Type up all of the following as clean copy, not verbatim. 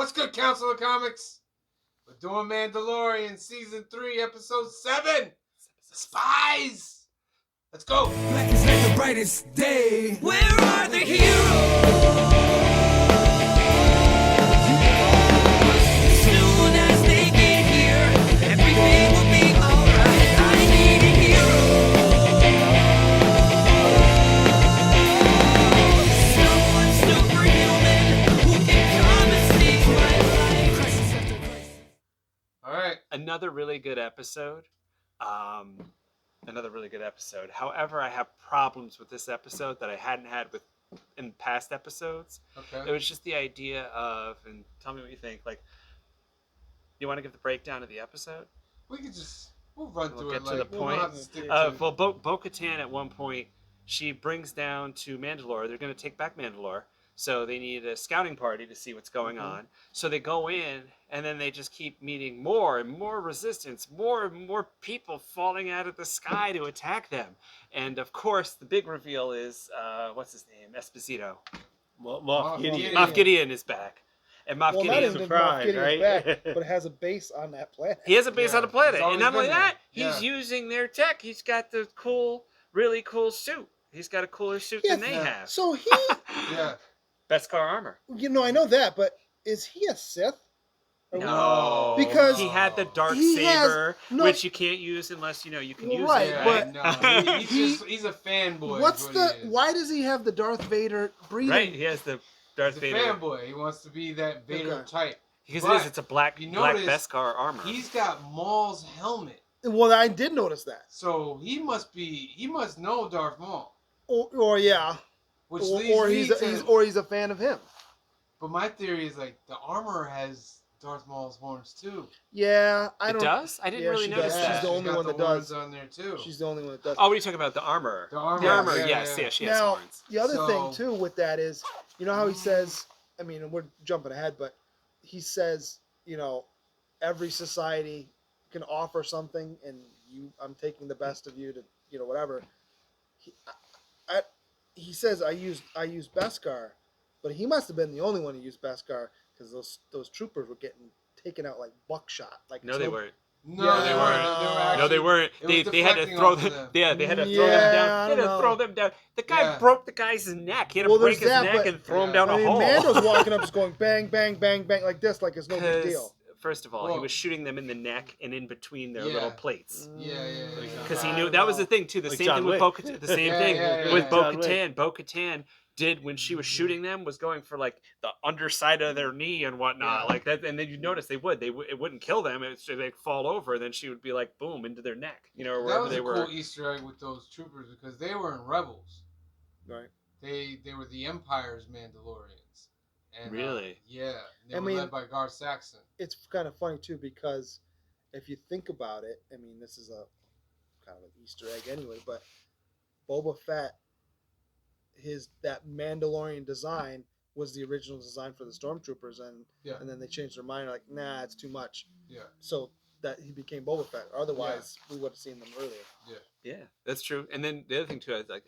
What's good, Council of Comics? We're doing Mandalorian Season 3, Episode 7. Spies! Let's go! Black is like the brightest day. Where are the heroes? As soon as they get here, everything will be alright. I need a hero. Someone superhuman who can come and save my life. Crisis after crisis. Alright. Another really good episode. However, I have problems with this episode that I hadn't had with in past episodes. Okay. It was just the idea of, and tell me what you think. Like, you want to give the breakdown of the episode? We'll run through Get it. to the We'll point. have to stick to it. Well, Bo-Katan at one point, she brings down to Mandalore. They're going to take back Mandalore. So they need a scouting party to see what's going on. So they go in, and then they just keep meeting more and more resistance, more and more people falling out of the sky to attack them. And of course, the big reveal is, what's his name? Esposito. Moff Gideon. Moff Gideon is back. And Moff Well, not Gideon, even Moff Gideon's back, but it has a base on that planet. he has a base on the planet. he's And always not only been that, there. he's using their tech. He's got the really cool suit. He's got a cooler suit than they have. So he, Yeah. Beskar armor. I know that, but is he a Sith? No, Because he had the dark he has- saber, no- which you can't use unless you can use Right, it. but- No, he's a fanboy. What's is what he is. why does he have the Darth Vader breathing? Right, he has the Darth He's a Vader. fanboy. He wants to be that Vader Okay. type. Because But it's a black you black notice Beskar armor. He's got Maul's helmet. Well, I did notice that. So he must know Darth Maul. Or yeah, Which or leads me to, he's a fan of him. But my theory is like the armor has Darth Maul's horns too. Yeah, I It don't. does? I didn't Yeah, really she notice does. that. She's the only got one the that does. horns on there too. She's the only one that does. Oh, what are you talking about? The armor. The armor. The armor, yeah, yes, yeah. she has Now, horns. the other So- thing too with that is, you know how he says, I mean, and we're jumping ahead, but he says, every society can offer something, and I'm taking the best of you to, whatever. He says I used Beskar, but he must have been the only one who used Beskar because those troopers were getting taken out like buckshot. Like No, they weren't. No, Yeah, they they weren't. weren't. No, they weren't. it was They had to deflecting throw off of them. them. Yeah, they had to throw Yeah, them down. I They had don't to know. throw them down. The guy Yeah. broke the guy's neck. He had to Well, break there's his that, neck but- and throw him Yeah. down I a mean, hole. Mando's walking up just going bang, bang, bang, bang like this, like it's no big 'Cause, deal. First of all, Well- he was shooting them in the neck and in between their Yeah. little plates. Yeah. Because he I knew don't that was know. the thing too. The Like same John thing with Wick. Bo-Katan. The same Yeah, thing yeah, with yeah. John Bo-Katan. Bo-Katan did when she was shooting them was going for like the underside of their knee and whatnot, Yeah. like that. And then you notice it wouldn't kill them. They'd fall over, and then she would be like boom into their neck, or That wherever was they a were. cool Easter egg with those troopers because they were in Rebels. Right. They were the Empire's Mandalorians. And, Really? Yeah. They I were mean- led by Gar Saxon. It's kind of funny too because if you think about it, I mean, this is a kind of an Easter egg anyway, but Boba Fett, that Mandalorian design was the original design for the stormtroopers, and Yeah. then they changed their mind, like, nah, it's too much, Yeah. so that he became Boba Fett. Otherwise, we would have seen them earlier. Yeah, that's true. And then the other thing too, is like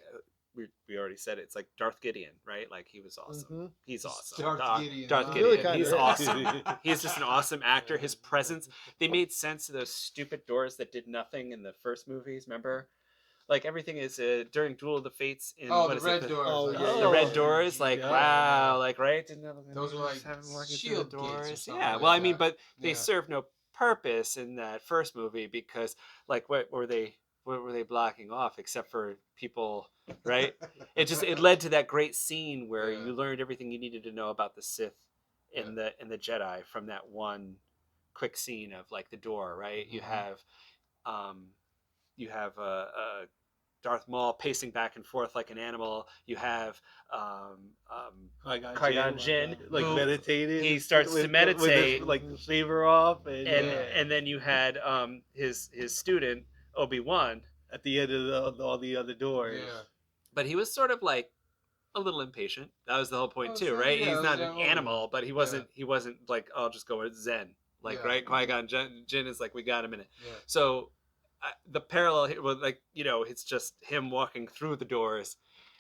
we already said it, it's like Darth Gideon, right? Like he was awesome. Mhm. He's awesome. Darth Gideon, Darth huh? Gideon. Really kinda He's is. awesome. He's just an awesome actor. His presence. They made sense of those stupid doors that did nothing in the first movies. Remember, like everything is during Duel of the Fates. In Oh, what the is red it? doors. Oh, like, yeah. The red doors, like Yeah. wow, like right? Didn't know Those were like having walking through shield the gates or doors. something Yeah, like well, I mean, that. but they Yeah. serve no purpose in that first movie because, like, what were they blocking off except for people, right? It led to that great scene where Yeah. you learned everything you needed to know about the Sith and the Jedi from that one quick scene of like the door, right? You have Darth Maul pacing back and forth like an animal. You have Qui-Gon Jinn, like who meditating. he starts to meditate. with like the shaver off, and and then you had his student Obi-Wan, at the end of all the other doors. Yeah. but he was sort of like a little impatient. That was the whole point Oh, too, so, right? yeah, He's it was not that an moment. animal, but he wasn't like, I'll just go with Zen, like, Yeah. right? Qui-Gon Jinn is like, we got a minute. Yeah. So the parallel here was like, it's just him walking through the doors,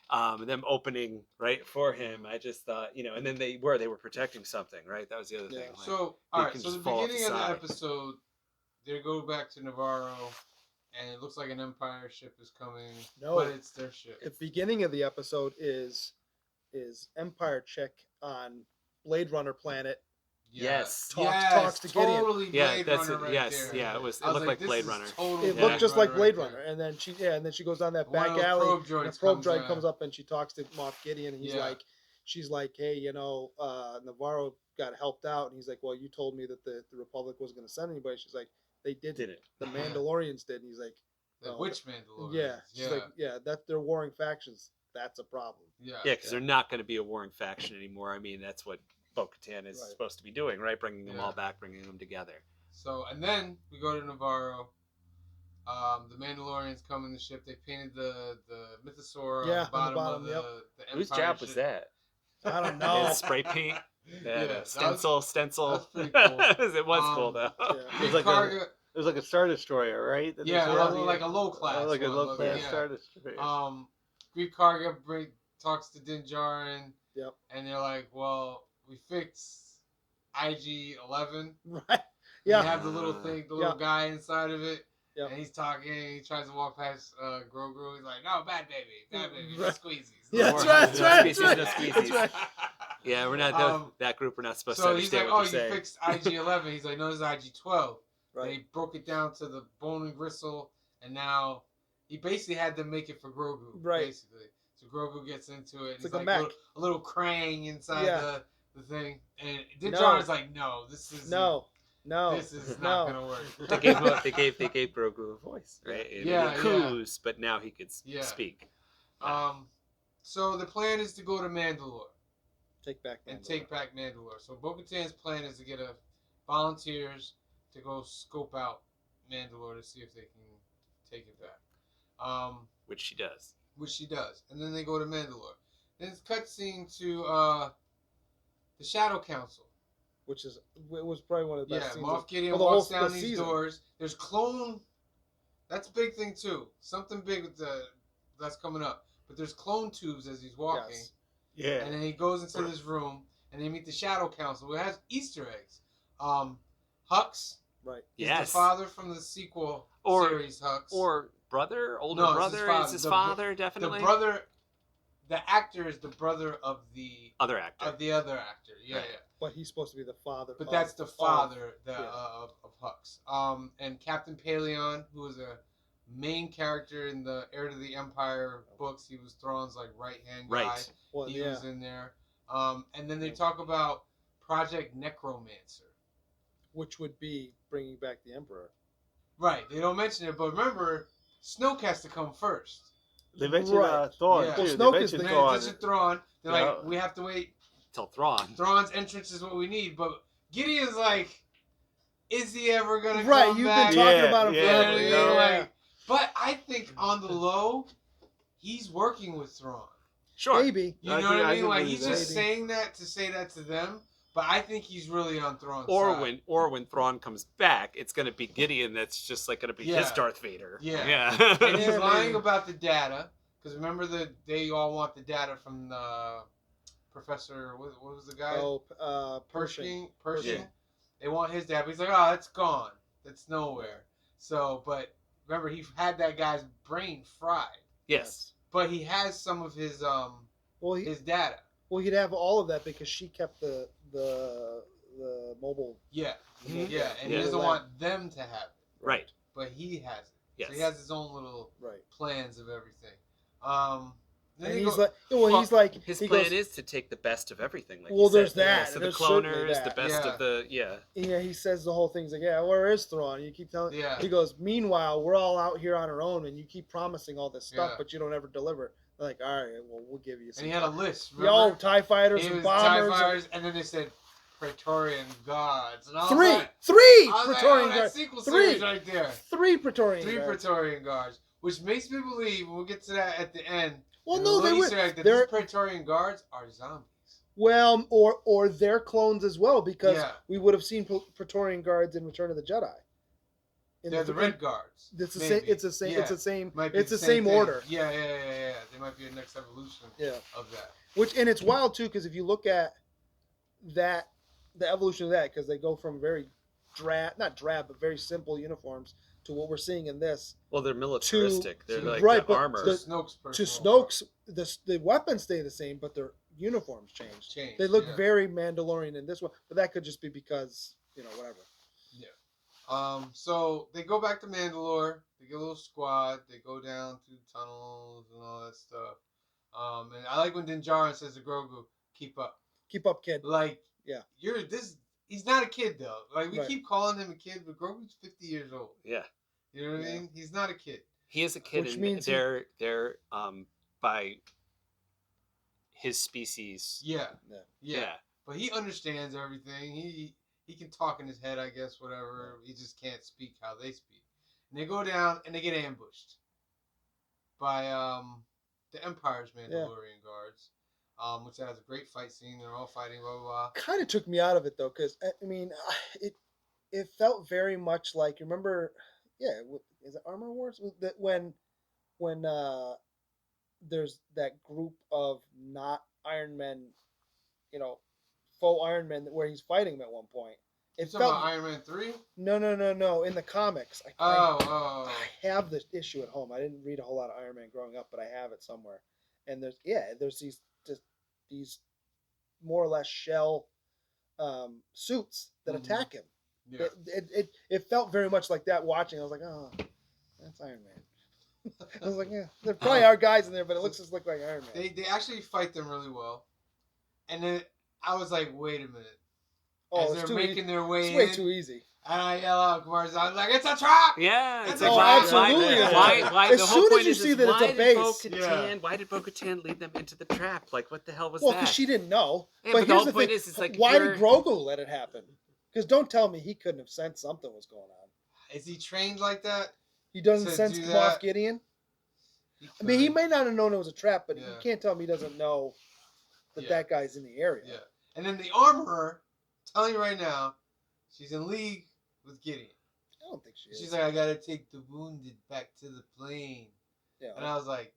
them opening right for him. I just thought, and then they were protecting something, right? That was the other Yeah. thing. Like, So, they all right. can So the just fall off beginning the of the side. episode, they go back to Navarro, and it looks like an Empire ship is coming. No. But it's their ship. The beginning of the episode is Empire chick on Blade Runner planet. Yes. Talks to Gideon. Totally Yeah, Blade that's Runner it. right Yes, there. yeah, it was. It I was looked like this Blade is Runner. total It Yeah. looked just like Blade right Runner, there. and then she goes down that One of back those alley. probe And droids a probe comes droid out. comes up and she talks to Moff Gideon, and Yeah. she's like, hey, Navarro got helped out, and he's like, well, you told me that the Republic wasn't going to send anybody. She's like, they didn't. Did it? The Mandalorians did. And he's like, The no, Witch Mandalorian. yeah. She's like, yeah, that they're warring factions. That's a problem. Yeah. Yeah, because they're not going to be a warring faction anymore. I mean, that's what Bo-Katan is Right. supposed to be doing, right? Bringing them Yeah. all back, bringing them together. So, and then we go to Navarro. The Mandalorians come in the ship. They painted the Mythosaur Yeah, on the bottom of yep. the Whose Empire job was ship. that? I don't They had know. spray paint. They had Yeah, a stencil. that's pretty cool. It was cool though. Yeah. It was like Karga, It was like a Star Destroyer, right? That they yeah, said? like a low class. Like a one, low class yeah. Star Destroyer. Greek Karga talks to Din Djarin. Yep. And they're like, well, we fixed IG-11. Right. Yeah. You have the little thing, the little guy inside of it. Yep. And he's talking. He tries to walk past Grogu. He's like, "No, bad baby, no Right. squeezies." Yeah, More- that's right. That's no right. squeezies, no That's squeezies. right. Yeah, we're not that group. We're not supposed to So he's like, understand "Oh, what you you're saying. fixed IG-11." He's like, "No, this is IG-12." Right. They broke it down to the bone and gristle, and now he basically had them make it for Grogu. Right. Basically, so Grogu gets into it. And It's he's like a like mech. a little Krang inside Yeah. the thing, and Din No. Djarin's like, "No, this is No. this is not No. gonna work." They gave Grogu a voice, right? And Yeah, he coos, but now he could Yeah. speak. So the plan is to go to Mandalore. Take back And Mandalore. take back Mandalore. So Bo-Katan's plan is to get volunteers to go scope out Mandalore to see if they can take it back. Which she does. Which she does. And then they go to Mandalore. Then it's cutscene to the Shadow Council. Which was probably one of the Yeah, best scenes. Moff Gideon well, the walks whole- down the these season. doors. There's clone. That's a big thing too. Something big with that's coming up. But there's clone tubes as he's walking. Yes. Yeah. And then he goes into this room, and they meet the Shadow Council, who has Easter eggs. Hux Right. is Yes. the father from the sequel Or- series, Hux. Or brother, older No, it's his brother. father. It's his The father, the definitely. brother, the actor is the brother of the Other actor. other actor. Yeah, Right. yeah. But he's supposed to be the father. But of- that's the father yeah. of Hux. And Captain Paleon, who was a main character in the Heir to the Empire books, he was Thrawn's like right hand guy. Right. Well, He yeah. was in there. And then they talk about Project Necromancer. Which would be bringing back the Emperor. Right. They don't mention it, but remember, Snoke has to come first. They mentioned Right. Thrawn Yeah. too. Well, They Snoke is mentioned the- They Thrawn. mention Thrawn. They're Yeah. like, we have to wait. Till Thrawn. Thrawn's entrance is what we need. But Gideon's like, is he ever going to Right, come you've back? been talking Yeah, about him yeah, You know what I forever. mean? yeah. Like, but I think on the low, he's working with Thrawn. Sure. Maybe. You I know think- what I I mean? can Like, believe he's that. just saying that to say that to them. But I think he's really on Thrawn's Or side. when Thrawn comes back, it's gonna be Gideon. That's just like gonna be his Yeah. Darth Vader. Yeah. Yeah. And he's Yeah, lying maybe. about the data. Because remember they all want the data from the Professor, what was the guy? Pershing. Pershing. Yeah. They want his data. But he's like, oh, it's gone. It's nowhere. So, but remember, he had that guy's brain fried. Yes. But he has some of his Well, his data. he'd have all of that because she kept the mobile. Yeah. Mhm. Yeah. And he Yeah. doesn't want them to have it. Right. But he has it. Yes. So he has his own little Right. plans of everything. Then And he he's go- like, well, Well, he's like, His he plan goes, is to take the best of everything. Like Well, you said. there's that. So the There's certainly cloners, the that. best Yeah. of the yeah, he says the whole thing's like, yeah, where is Thrawn? You keep telling. Yeah. He goes, meanwhile, we're all out here on our own, and you keep promising all this stuff, Yeah. but you don't ever deliver. They're like, all right, well, we'll give you some. And he had a list. Yo, Remember? TIE fighters He and was bombers. TIE fighters, and then they said Praetorian guards. And I was Three like, Praetorian I was like, oh, that guards. sequel Three. series right there. Three Praetorian Three guards. Praetorian guards, which makes me believe when we get to that at the end. Well, and no, the they little were. Easter egg that They're these Praetorian guards are zombies. well, or they're clones as well because Yeah. we would have seen Praetorian guards in Return of the Jedi. They're the red guards. It's the maybe. same. It's the same. Yeah. It's the same. Might be It's the same same thing. order. Yeah. They might be a next evolution Yeah. of that. And it's wild too, because if you look at that, the evolution of that, because they go from very not drab, but very simple uniforms to what we're seeing in this. Well, they're militaristic. They're like right, the but armor. To Snoke's To personal Snoke's, the weapons stay the same, but their uniforms change. change. They look yeah. very Mandalorian in this one, but that could just be because whatever. So they go back to Mandalore. They get a little squad. They go down through tunnels and all that stuff. And I like when Din Djarin says to Grogu, "Keep up." Keep up, kid. Like, Yeah. you're this. He's not a kid though. Like we Right. keep calling him a kid, but Grogu's 50 years old. Yeah. You know what I Yeah. mean? He's not a kid. He is a kid, Which and means they're by his species. Yeah. Yeah. Yeah. But he understands everything. He can talk in his head, I guess, whatever. He just can't speak how they speak. And they go down and they get ambushed by the Empire's Mandalorian guards, which has a great fight scene. They're all fighting, blah, blah, blah. Kind of took me out of it though, because I mean, it felt very much like, you remember, is it Armor Wars? That when there's that group of not Iron Men, faux Iron Men where he's fighting them at one point. You It talking felt about Iron Man 3? no. In the comics, Oh. I have the issue at home. I didn't read a whole lot of Iron Man growing up, but I have it somewhere. And there's these more or less shell suits that Mhm. attack him. Yeah. It felt very much like that watching. I was like, oh, that's Iron Man. I was like, yeah, there probably are guys in there, but it looks just like Iron Man. They actually fight them really well. And then I was like, wait a minute. As it's they're too making easy. their way It's way in, too easy. and I yell out, Kamara's I was like, it's a trap! Yeah, it's Oh, like absolutely it's a why, trap. why As the whole soon as point you is see that it's why a did base. Bo-Katan, why did Bo-Katan lead them into the trap? Like, what the hell was Well, that? because she didn't know. Yeah, but but the here's whole point thing. is, it's like, if why you're- did Grogu let it happen? Because don't tell me he couldn't have sensed something was going on. Is he trained like that? He doesn't To sense do Moff that? Gideon. I mean, he could. may not have known it was a trap, but Yeah. you can't tell him he doesn't know that Yeah. that guy's in the area. Yeah. And then the armorer, telling you right now, she's in league with Gideon. I don't think she is. She's like, I gotta take the wounded back to the plane. yeah. And I was like,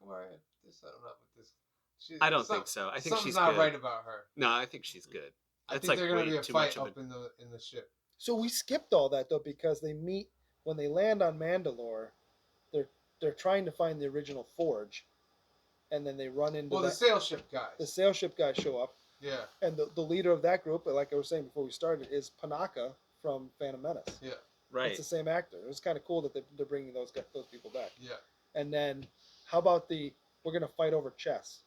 Kamara, there's something up with this. I don't think so. I think something's she's not good. right about her. No, I think she's good. I That's think like they're gonna way be a too fight much of up in the ship. So we skipped all that though because they meet when they land on Mandalore. They're trying to find the original forge, and then they run into Well, the sail ship guys. the sail ship guys show up, Yeah. and the leader of that group, like I was saying before we started, is Panaka from Phantom Menace. Yeah. Right. It's the same actor. It was kind of cool that they're bringing those people back. Yeah. And then, how about we're gonna fight over chess?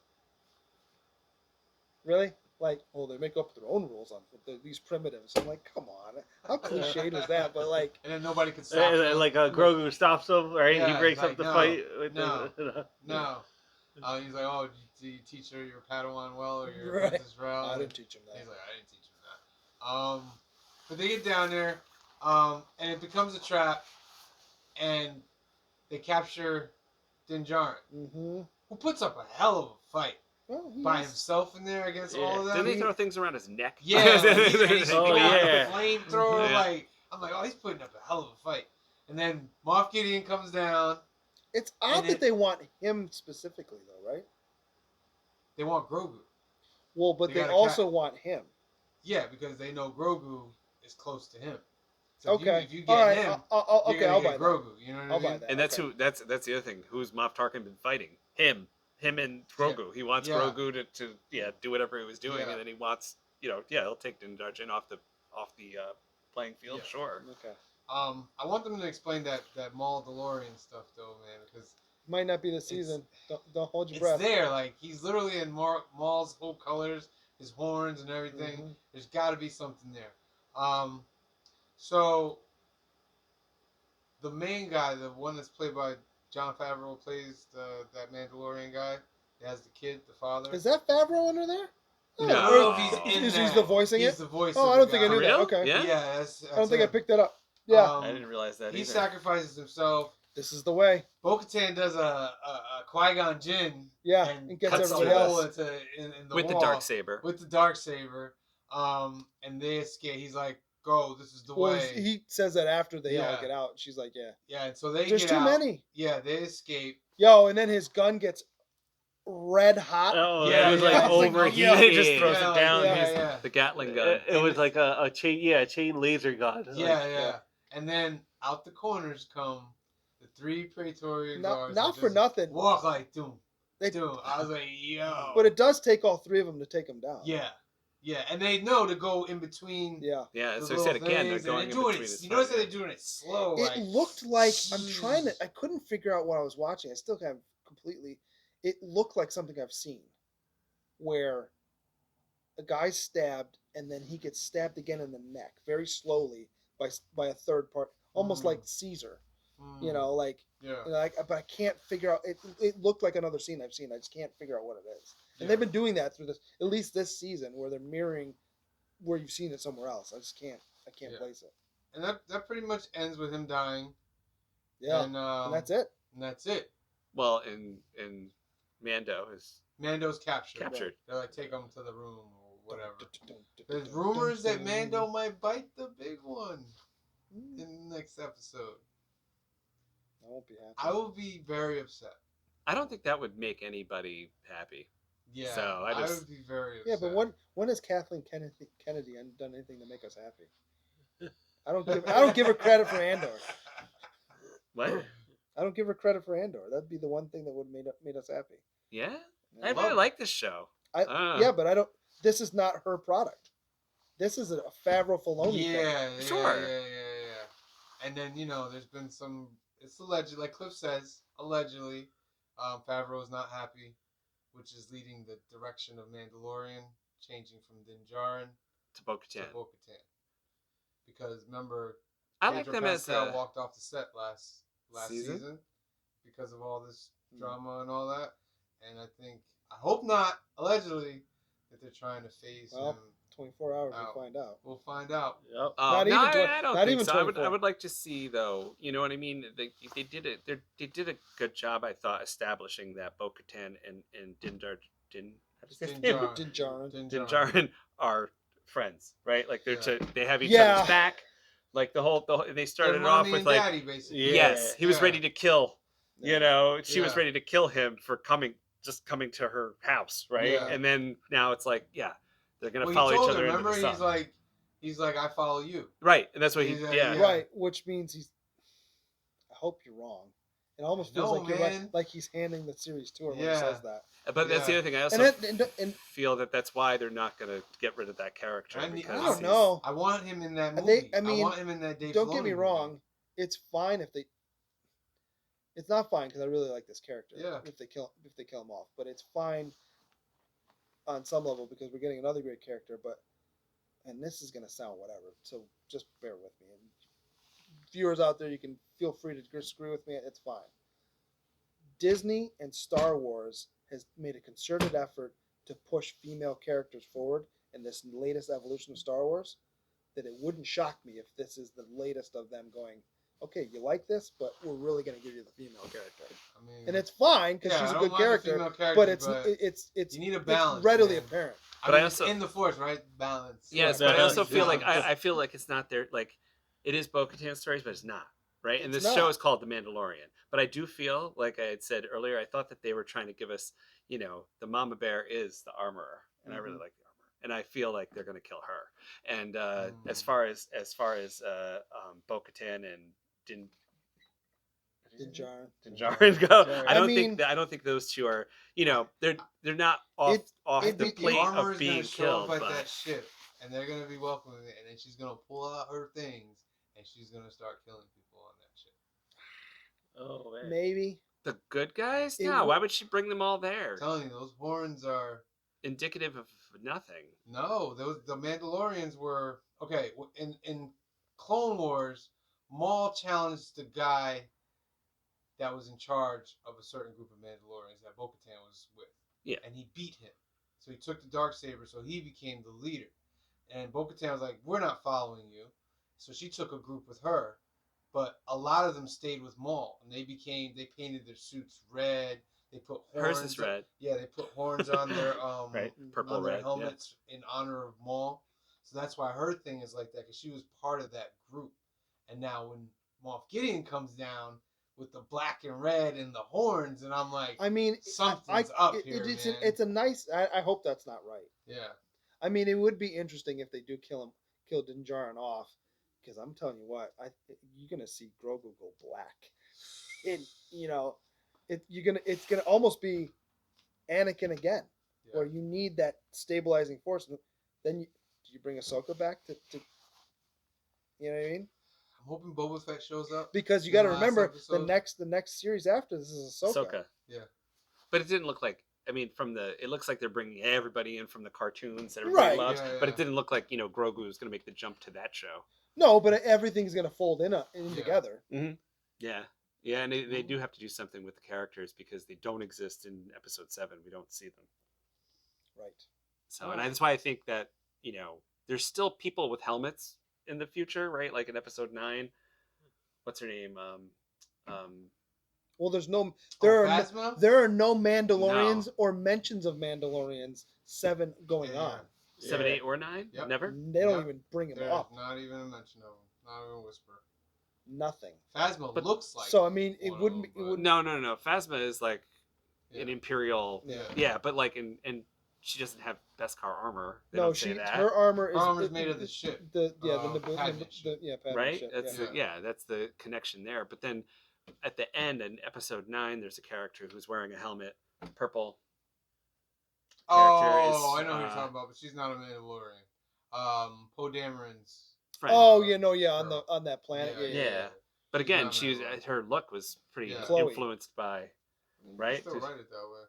Really? Like, they make up their own rules on these primitives. I'm like, come on, how cliched was that? But like, And then nobody could stop them. Like Grogu stops him, right? Yeah, He breaks like, up the no, fight. With no. the, No. He's like, oh, did you teach her your Padawan well or your Right. apprentice well? I didn't teach him He's that. like, I didn't teach him that. But they get down there, and it becomes a trap, and they capture Din Djarin, Mm-hmm. who puts up a hell of a fight Well, by himself in there against all of them. Didn't they throw things around his neck? Yeah, like, he's Oh, got yeah. a flamethrower. Yeah. Like, I'm like, oh, he's putting up a hell of a fight. And then Moff Gideon comes down. It's odd And that they want him specifically, though, right? They want Grogu. Well, but They they gotta also want him. Yeah, because they know Grogu is close to him. So Okay. if you All get right. him, I'll you're okay, gonna I'll get buy that. Grogu. You know what I'll I mean? buy that. And that's okay. that's the other thing. Who's Moff Tarkin been fighting? Him and Grogu. He wants Yeah. Grogu to do whatever he was doing, Yeah. and then he wants he'll take Din Djarin off the playing field. Yeah. Sure. Okay. I want them to explain that Mandalorian stuff though, man, because Might not be the season. Don't hold your it's breath. there. Like he's literally in Maul's whole colors, his horns and everything. Mhm. There's got to be something there. So the main guy, the one that's played by Jon Favreau, plays that Mandalorian guy. He has the kid, the father. Is that Favreau under there? No. I don't know if he's in Is that. the voicing He's it? the voice. Oh, of I the don't think I guy. knew For that. real? Okay. Yeah? Yeah, that's I don't think I him. picked that up. Yeah. I didn't realize that He either. sacrifices himself. This is the way. Bo-Katan does a Qui-Gon Jinn. Yeah. And And gets cuts a everybody hole else. in the With the wall dark saber. with the dark saber. And they escape. He's like, go. This is the Well, way. he says that after they all Yeah. get out. She's like, yeah. Yeah, and so they There's get too out. many. Yeah, they escape. Yo, and then his gun gets red hot. Oh, Yeah, it was yeah, like it's like, overheated. He just throws yeah, it like, down. yeah, He's- yeah. The Gatling gun. It was like a chain laser gun. Yeah, Like, yeah. And then out the corners come the 3 Praetorian guards. Not that for just nothing. Walk like doom. They, Doom. I was like, yo. but it does take all 3 of them to take him down. Yeah. Yeah. And they know to go in between. Yeah. Yeah, the so I said little again, they're things, and going in doing between it. his You notice that front, they're doing it slow. It like, looked like I couldn't figure out what I was watching. I still can't completely. It looked like something I've seen, where a guy's stabbed and then he gets stabbed again in the neck, very slowly by a third part, almost like Caesar. You know, like Yeah. but I can't figure out. It looked like another scene I've seen. I just can't figure out what it is. And Yeah. they've been doing that through this, at least this season, where they're mirroring where you've seen it somewhere else. I can't Yeah. place it. And that pretty much ends with him dying. Yeah, And that's it. And that's it. Well, and Mando is Mando's captured. captured. They're like, take him to the room or whatever. There's rumors that Mando might bite the big one in the next episode. I won't be happy. I will be very upset. I don't think that would make anybody happy. Yeah, So, I just- would be very upset. Yeah, but when has Kathleen Kennedy done anything to make us happy? I don't give her credit for Andor. What? I don't give her credit for Andor. That'd be the one thing that would made us happy. Yeah? Yeah. I really like this show. Yeah, but I don't. This is not her product. This is a Favreau Filoni thing. Yeah, Sure. yeah. And then there's been some. It's alleged, like Cliff says, allegedly, Favreau is not happy, which is leading the direction of Mandalorian, changing from Din Djarin To Bo-Katan. to Bo-Katan. Because remember, I like Pedro them as Pascal a... walked off the set last Season? season because of all this drama and all that. And I hope not, allegedly, that they're trying to phase him. 24 hours out. we'll find out. We'll find out. Yep. Oh, Not no, even I don't not think even so. I 24. would like to see, though. You know what I mean? They did it. They did a good job, I thought, establishing that Bo-Katan and Din Din Djarin Din Djarin. Din Din Djarin. Djarin are friends, right? Like Yeah. they have each Yeah. other's back. Like the whole they started They're it off mommy with and like daddy, basically. Yeah. yes, he was Yeah. ready to kill. You know, she was Yeah. ready to kill him for coming to her house, right? Yeah. And then now it's like, yeah, they're gonna Well, follow he each told other her, into remember, the sun. he's like, I follow you. Right, and that's what he He's yeah. Right, which means he's. I hope you're wrong. It almost feels No, like you're man. like he's handing the series to her when he Yeah. says that. But that's the Yeah. other thing. I also And feel that that's why they're not gonna get rid of that character. I because I don't he's- know. I want him in that And movie. I mean, want him in that Dave Don't get Filoni me movie. wrong. It's fine if they. It's not fine because I really like this character. Yeah. If they kill him off, but it's fine. On some level, because we're getting another great character, and this is gonna sound whatever, so just bear with me. And viewers out there, you can feel free to disagree with me. It's fine. Disney and Star Wars has made a concerted effort to push female characters forward in this latest evolution of Star Wars. That it wouldn't shock me if this is the latest of them going, okay, you like this, but we're really going to give you the female character, I mean, and it's fine because yeah, she's I a don't good mind the character, female character, but it's you need a balance, It's readily man. apparent. But I mean, also- in the Force, right? Balance. Yes, Right. but I also Yeah. feel like I feel like it's not there. Like it is Bo-Katan stories, but it's not right. And It's this show not. is called The Mandalorian. But I do feel like I had said earlier, I thought that they were trying to give us, the Mama Bear is the armorer, and I really like the armor, and I feel like they're going to kill her. And as far as Bo-Katan and Din Djarin. Djarin go, Djarin. I don't mean- think those two are. they're not off it'd the be- plate armor of is being gonna show killed. up at But that ship, and they're gonna be welcoming it, and then she's gonna pull out her things, and she's gonna start killing people on that ship. Oh man. Maybe. the good guys, It no. wo- Why would she bring them all there? I'm telling you, those horns are Indicative of nothing. no. The Mandalorians were okay. In Clone Wars, Maul challenged the guy that was in charge of a certain group of Mandalorians that Bo-Katan was with. Yeah. And he beat him. So he took the Darksaber, so he became the leader. And Bo-Katan was like, we're not following you. So she took a group with her. But a lot of them stayed with Maul. And they painted their suits red. They put horns. Hers is red. Yeah, they put horns on their Right, purple, on their red, helmets in honor of Maul. So that's why her thing is like that, because she was part of that group. And now when Moff Gideon comes down with the black and red and the horns, and I'm like, I mean, something's up here, man. it's a nice. I hope that's not right. Yeah. I mean, it would be interesting if they do kill Din Djarin off, because I'm telling you what, you're gonna see Grogu go black, and it's gonna almost be Anakin again, Yeah. where you need that stabilizing force. Then do you bring Ahsoka back to you know what I mean? I'm hoping Boba Fett shows up. Because you in got to the last remember episode. the next series after this is Ahsoka. Ahsoka. Yeah. But it didn't look like. I mean, it looks like they're bringing everybody in from the cartoons that everybody Right. loves. Yeah, But yeah. it didn't look like Grogu was going to make the jump to that show. No, but everything's gonna fold in Yeah. together. Yeah, yeah, and they do have to do something with the characters because they don't exist in Episode 7. We don't see them. Right. So, and that's why I think that there's still people with helmets in the future, right? Like in Episode 9, what's her name? Well, there Oh, are Phasma? there are no Mandalorians No. or mentions of Mandalorians 7 going Yeah. on. 7, 8, or 9? Yep. Never. They don't Yep. even bring him There's up. not even a mention of him. Not even a whisper. Nothing. Phasma But- looks like. So I mean, it one of wouldn't. them, It but- wouldn't. No. Phasma is like Yeah. an Imperial. Yeah. Yeah, but like and she doesn't have Beskar armor. They No, don't say that. her armor is Her armor's made of the ship. Padme ship. Padme Right? ship, That's yeah. that's the connection there. But then at the end in Episode 9, there's a character who's wearing a helmet, purple. character is, Oh, I know who you're talking about, but she's not a Mandalorian. Poe Dameron's. Friend. Oh yeah, no, yeah, on Girl. on that planet. Yeah. Yeah. But She's again, not she was Mandalorian. her look was pretty Yeah. Chloe. influenced by, right? Still write it that way.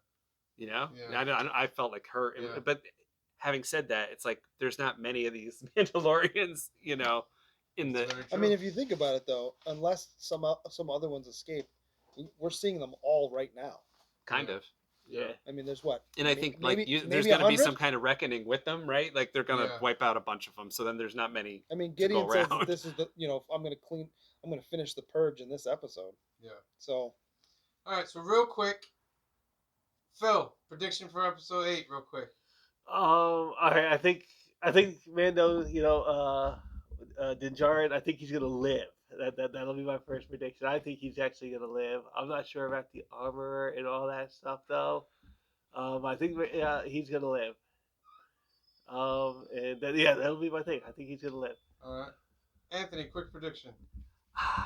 Yeah. Yeah. I felt like her, Yeah. but having said that, it's like there's not many of these Mandalorians, in the. It's very I mean, true. if you think about it, though, unless some other ones escape, we're seeing them all right now. Kind Yeah. of. Yeah. Yeah. I mean, there's what? And I think there's maybe going to be 100? some kind of reckoning with them, right? Like they're going to Yeah. wipe out a bunch of them. So then there's not many. I mean, go Gideon says that around. this is the I'm gonna finish the purge in this episode. Yeah. So All right, so real quick, Phil, prediction for episode 8, real quick. I think Mando, Din Djarin, I think he's gonna live. That'll be my first prediction. I think he's actually gonna live. I'm not sure about the armor and all that stuff though. I think he's gonna live. And then, that'll be my thing. I think he's gonna live. All right, Anthony, quick prediction.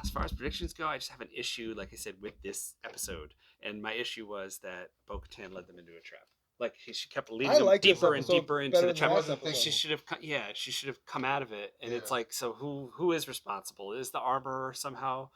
As far as predictions go, I just have an issue, like I said, with this episode. And my issue was that Bo-Katan led them into a trap. Like she kept leading I them like this deeper and episode deeper into better the than trap. last Wasn't episode. She should have, she should have come out of it. And it's Yeah. like, so who is responsible? Is the armor somehow?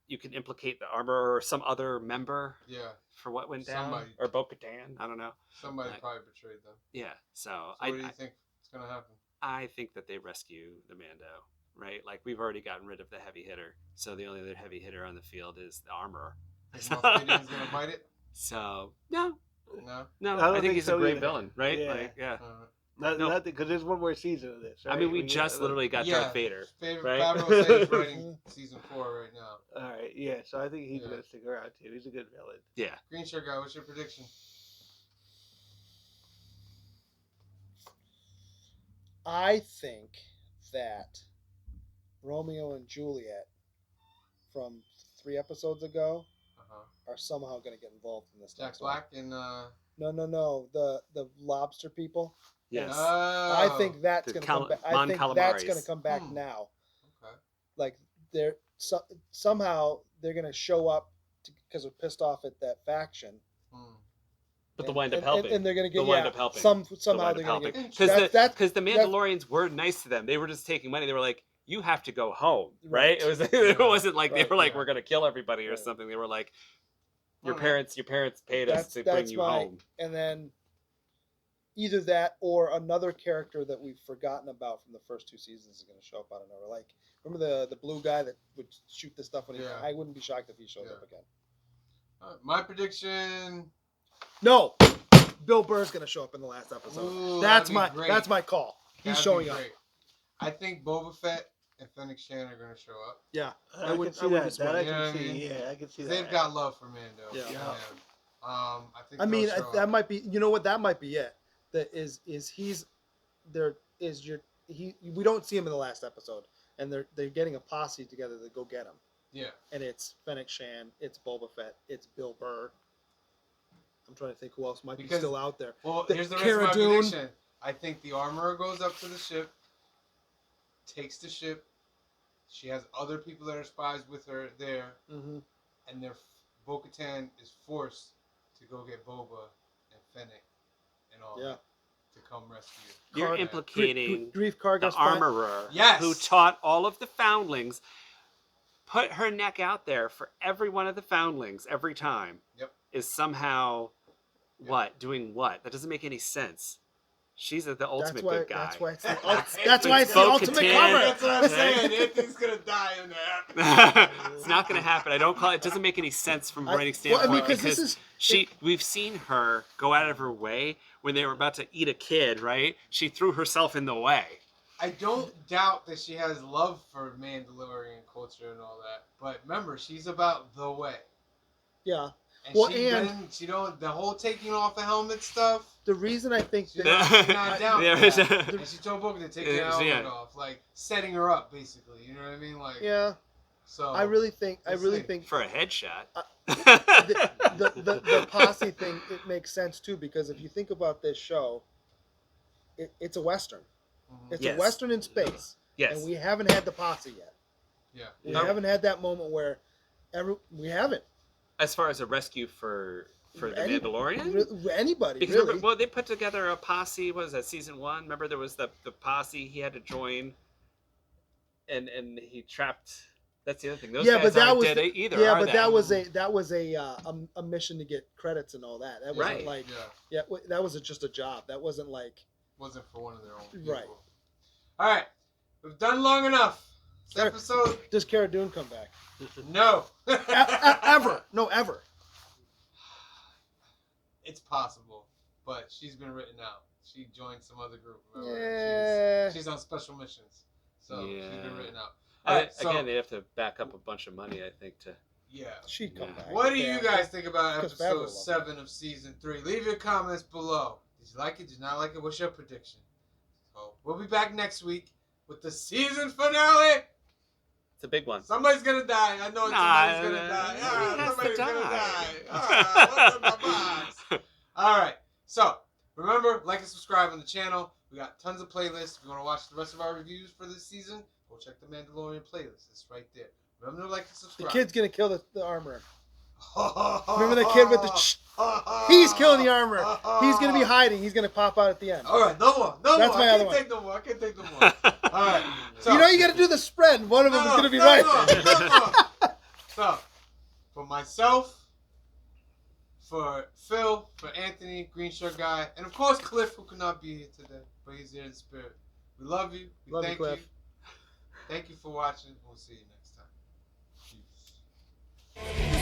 You can implicate the armor or some other member Yeah, for what went down, Somebody. or Bo-Katan. I don't know. somebody Right. probably betrayed them. Yeah. So, So what do you think is going to happen? I think that they rescue the Mando, right? Like we've already gotten rid of the heavy hitter, so the only other heavy hitter on the field is the armor. Is Moff Gideon's going to bite it? So no, No? I think think he's so a great either. villain, right? Yeah. Like, yeah. All right. No. Not because there's one more season of this. Right? I mean, we just literally got Yeah. Darth Vader. Favorite Right? Favreau said he's writing season 4 right now. All right, yeah. So I think he's Yeah. gonna stick around too. He's a good villain. Yeah. Green shirt guy, what's your prediction? I think that Romeo and Juliet from 3 episodes ago Uh-huh. are somehow going to get involved in this Jack next one. Black and No. The lobster people. Yes. I think that's The going to come back. I Mon think that's Calamaris. going to come back Hmm. now. Okay. Like somehow they're going to show up because they're pissed off at that faction. But the And- wind up and- helping. and they're going to get The wind up helping. somehow they're going to get. Because That's- the Mandalorians were nice to them. They were just taking money. They were like, "You have to go home," right? Right. It was. It wasn't like they Right, were like, yeah. "We're gonna kill everybody" or Right. something. They were like, "Your Alright. parents paid us to bring you home." And then either that or another character that we've forgotten about from the first 2 seasons is going to show up out of nowhere. Like, remember the blue guy that would shoot this stuff when he? Yeah. I wouldn't be shocked if he shows Yeah. up again. My prediction. No, Bill Burr's going to show up in the last episode. Ooh, that's that'd be great. my call. He's That'd be showing up. great. I think Boba Fett and Fennec Shan are going to show up. Yeah, I wouldn't- can see I wouldn't that. be surprised. I You know can what I see. mean? Yeah, I can see that. They've got love for Mando. Yeah. Yeah. I think. I mean, they'll show that up. might be. You know what? That might be it. That is he's there. Is your we don't see him in the last episode, and they're getting a posse together to go get him. Yeah. And it's Fennec Shan, it's Boba Fett, it's Bill Burr. I'm trying to think who else might be still out there. Well, The here's the rest Cara of my Dune. prediction. I think the armorer goes up to the ship, takes the ship. She has other people that are spies with her there, Mm-hmm. and Bo-Katan is forced to go get Boba and Fennec and all Yeah. to come rescue. You're Karga. implicating Grief the Karga's armorer Yes. who taught all of the foundlings, put her neck out there for every one of the foundlings every time. Yep. Is somehow Yep. what? Doing what? That doesn't make any sense. She's the ultimate good guy. That's why it's the, That's that's why it's the Bo-Katan. ultimate cover. That's what I'm saying. Anthony's gonna die in there. It's not going to happen. I don't call it. It doesn't make any sense from a writing Well, I standpoint mean, 'cause this is- we've seen her go out of her way when they were about to eat a kid. Right? She threw herself in the way. I don't doubt that she has love for Mandalorian culture and all that, but remember, she's about the way. Yeah. And Well, she don't the whole taking off the helmet stuff. The reason I think She's that not down There for is that. a- And she told Book to take Yeah, the helmet yeah. off, like setting her up, basically. You know what I mean? Like, yeah, So I really think We'll see. for a headshot. the posse thing, it makes sense too, because if you think about this show, it's a western. Mhm. It's Yes. a western in space, Yes. and we haven't had the posse yet. Yeah. We No. haven't had that moment where we haven't. As far as a rescue for the Any- Mandalorian. Anybody Because really? remember, well, they put together a posse. What was that, season 1? Remember, there was the posse he had to join, and he trapped. That's the other thing. Those Yeah, guys but that aren't was dead either. yeah, are but they? that was a mission to get credits and all that. That wasn't Right. like Yeah. that was just a job. That wasn't like Wasn't for one of their own people. Right. All right. We've done long enough. This Sure. episode, does Cara Dune come back? no. Ever? No, ever. It's possible, but she's been written out. She joined some other group. Remember? Yeah. She's on special missions, so she's Yeah. been written out. All right. So Again, they have to back up a bunch of money, I think, to. yeah. She'd come Yeah. back. What do Yeah. you guys think about Because Favreau episode loved it. 7 of season 3? Leave your comments below. Did you like it? Did you not like it? What's your prediction? So we'll be back next week with the season finale. It's a big one. Somebody's gonna die. I know somebody's gonna die. he Yeah, has to somebody's gonna die. die. What's in my box? All right. So remember, like and subscribe on the channel. We got tons of playlists. If you want to watch the rest of our reviews for this season, go check the Mandalorian playlist. It's right there. Remember to like and The subscribe. kid's gonna kill the armorer. Remember the kid with the he's killing the armorer. He's gonna be hiding. He's gonna pop out at the end. All right, no more. No That's more. my I other can't one. take no more. I can't take no more. All right. So, You know you gotta do the spread. One of them is gonna be right. more. So, for myself, for Phil, for Anthony, Green Shirt Guy, and of course Cliff, who could not be here today, but he's here in spirit. We love you. We Love you, thank Cliff. you. Thank you for watching. We'll see you next time. Peace.